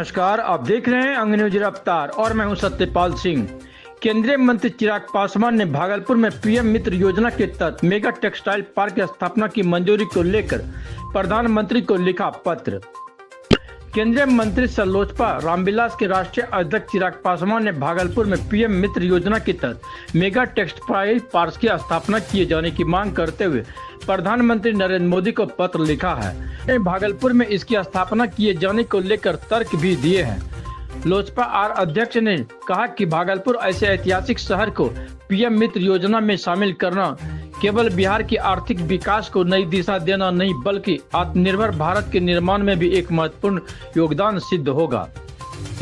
नमस्कार, आप देख रहे हैं अंग न्यूज रफ्तार और मैं हूं सत्यपाल सिंह। केंद्रीय मंत्री चिराग पासवान ने भागलपुर में पीएम मित्र योजना के तहत मेगा टेक्सटाइल पार्क की स्थापना की मंजूरी को लेकर प्रधानमंत्री को लिखा पत्र। केंद्रीय मंत्री सलोचपा रामविलास के राष्ट्रीय अध्यक्ष चिराग पासवान ने भागलपुर में पीएम मित्र योजना के तहत मेगा टेक्सटाइल पार्क की स्थापना किए जाने की मांग करते हुए प्रधानमंत्री नरेंद्र मोदी को पत्र लिखा है। भागलपुर में इसकी स्थापना किए जाने को लेकर तर्क भी दिए हैं। लोजपा आर अध्यक्ष ने कहा कि भागलपुर ऐसे ऐतिहासिक शहर को पीएम मित्र योजना में शामिल करना केवल बिहार की आर्थिक विकास को नई दिशा देना नहीं बल्कि आत्मनिर्भर भारत के निर्माण में भी एक महत्वपूर्ण योगदान सिद्ध होगा।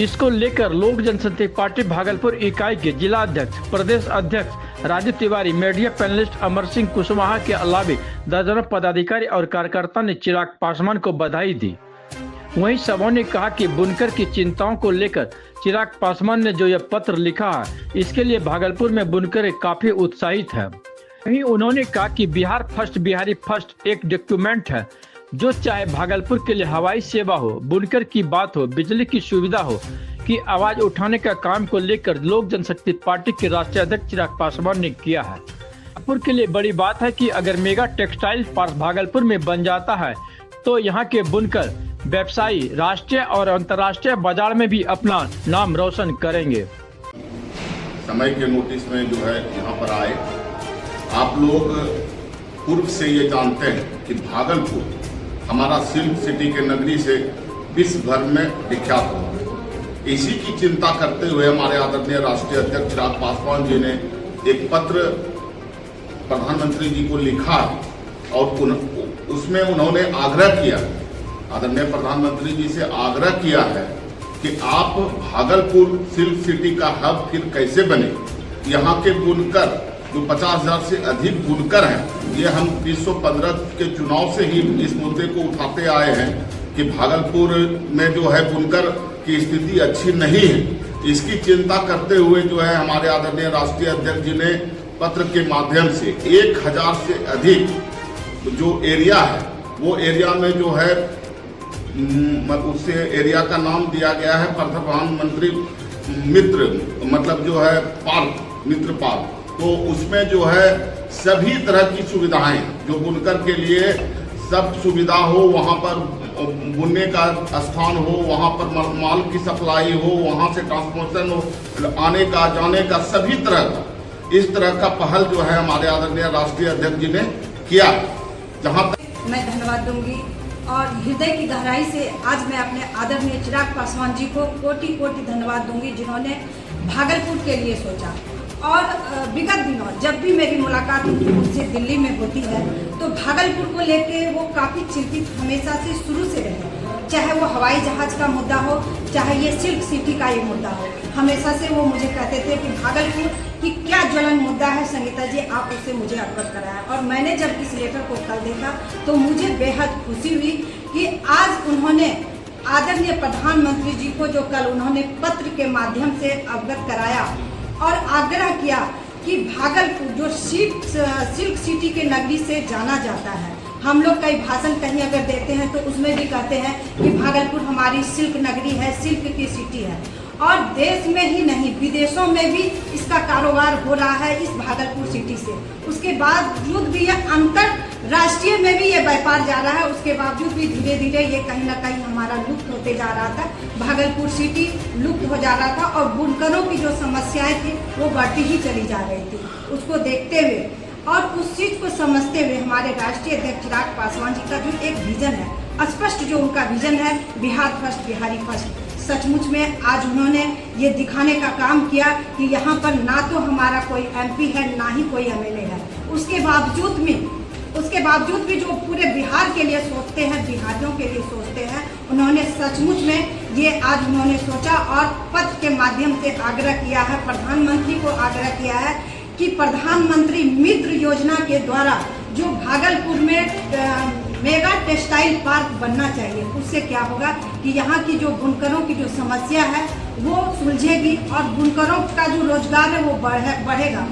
इसको लेकर लोक जनशक्ति पार्टी भागलपुर इकाई के जिला अध्यक्ष, प्रदेश अध्यक्ष राजू तिवारी, मीडिया पैनलिस्ट अमर सिंह कुशवाहा के अलावे दर्जनों पदाधिकारी और कार्यकर्ता ने चिराग पासवान को बधाई दी। वहीं सबों ने कहा कि बुनकर की चिंताओं को लेकर चिराग पासवान ने जो यह पत्र लिखा है, इसके लिए भागलपुर में बुनकर काफी उत्साहित है। वहीं उन्होंने कहा कि बिहार फर्स्ट बिहारी फर्स्ट एक डॉक्यूमेंट है जो चाहे भागलपुर के लिए हवाई सेवा हो, बुनकर की बात हो, बिजली की सुविधा हो, की आवाज उठाने का काम को लेकर लोक जनशक्ति पार्टी के राष्ट्रीय अध्यक्ष चिराग पासवान ने किया है। भागलपुर के लिए बड़ी बात है कि अगर मेगा टेक्सटाइल पार्क भागलपुर में बन जाता है तो यहाँ के बुनकर व्यवसायी राष्ट्रीय और अंतर्राष्ट्रीय बाजार में भी अपना नाम रोशन करेंगे। समय के नोटिस में जो है यहाँ पर आए, आप लोग पूर्व से ये जानते हैं कि भागलपुर हमारा सिल्क सिटी के नगरी से विश्व भर में विख्यात हुआ। इसी की चिंता करते हुए हमारे आदरणीय राष्ट्रीय अध्यक्ष चिराग पासवान जी ने एक पत्र प्रधानमंत्री जी को लिखा और उसमें उन्होंने आग्रह किया, आदरणीय प्रधानमंत्री जी से आग्रह किया है कि आप भागलपुर सिल्क सिटी का हब फिर कैसे बने। यहाँ के बुनकर जो 50,000 से अधिक बुनकर हैं, ये हम 2015 के चुनाव से ही इस मुद्दे को उठाते आए हैं कि भागलपुर में जो है बुनकर की स्थिति अच्छी नहीं है। इसकी चिंता करते हुए जो है हमारे आदरणीय राष्ट्रीय अध्यक्ष जी ने पत्र के माध्यम से 1000 से अधिक जो एरिया है वो एरिया में जो है उससे एरिया का नाम दिया गया है प्रधानमंत्री मित्र, मतलब जो है पार्क, मित्र पार्क। तो उसमें जो है सभी तरह की सुविधाएं जो बुनकर के लिए सब सुविधा हो, वहाँ पर बुनने का स्थान हो, वहाँ पर माल की सप्लाई हो, वहाँ से ट्रांसपोर्टेशन हो, आने का जाने का सभी तरह का इस तरह का पहल जो है हमारे आदरणीय राष्ट्रीय अध्यक्ष जी ने किया। जहाँ तक मैं धन्यवाद दूंगी और हृदय की गहराई से आज मैं अपने आदरणीय चिराग पासवान जी को कोटि कोटि धन्यवाद दूंगी जिन्होंने भागलपुर के लिए सोचा। और विगत दिनों जब भी मेरी मुलाकात उनसे दिल्ली में होती है तो भागलपुर को लेके वो काफ़ी चिंतित हमेशा से शुरू से रहे, चाहे वो हवाई जहाज का मुद्दा हो, चाहे ये सिल्क सिटी का ये मुद्दा हो। हमेशा से वो मुझे कहते थे कि भागलपुर की क्या ज्वलन मुद्दा है संगीता जी, आप उससे मुझे अवगत कराया। और मैंने जब इस लेटर को कल देखा तो मुझे बेहद खुशी हुई कि आज उन्होंने आदरणीय प्रधानमंत्री जी को जो कल उन्होंने पत्र के माध्यम से अवगत कराया और आग्रह किया कि भागलपुर जो सिल्क सिटी के नगरी से जाना जाता है। हम लोग कई भाषण कहीं अगर देते हैं तो उसमें भी कहते हैं कि भागलपुर हमारी सिल्क नगरी है, सिल्क की सिटी है। और देश में ही नहीं विदेशों में भी इसका कारोबार हो रहा है इस भागलपुर सिटी से। उसके बावजूद भी ये अंतरराष्ट्रीय में भी ये व्यापार जा रहा है, उसके बावजूद भी धीरे धीरे ये कहीं ना कहीं हमारा लुप्त होते जा रहा था। भागलपुर सिटी लुप्त हो जा रहा था और बुनकरों की जो समस्याएं थी वो बढ़ती ही चली जा रही थी। उसको देखते हुए और उस चीज को समझते हुए हमारे राष्ट्रीय अध्यक्ष चिराग पासवान जी का जो एक विजन है, स्पष्ट जो उनका विजन है, बिहार फर्स्ट बिहारी फर्स्ट, सचमुच में आज उन्होंने ये दिखाने का काम किया कि यहाँ पर ना तो हमारा कोई एमपी है ना ही कोई एमएलए है। उसके बावजूद भी जो पूरे बिहार के लिए सोचते हैं, बिहारियों के लिए सोचते हैं, उन्होंने सचमुच में ये आज उन्होंने सोचा और पत्र के माध्यम से आग्रह किया है, प्रधानमंत्री को आग्रह किया है कि प्रधानमंत्री मित्र योजना के द्वारा जो भागलपुर में मेगा टेक्सटाइल पार्क बनना चाहिए। उससे क्या होगा कि यहाँ की जो बुनकरों की जो समस्या है वो सुलझेगी और बुनकरों का जो रोजगार है वो बढ़ेगा।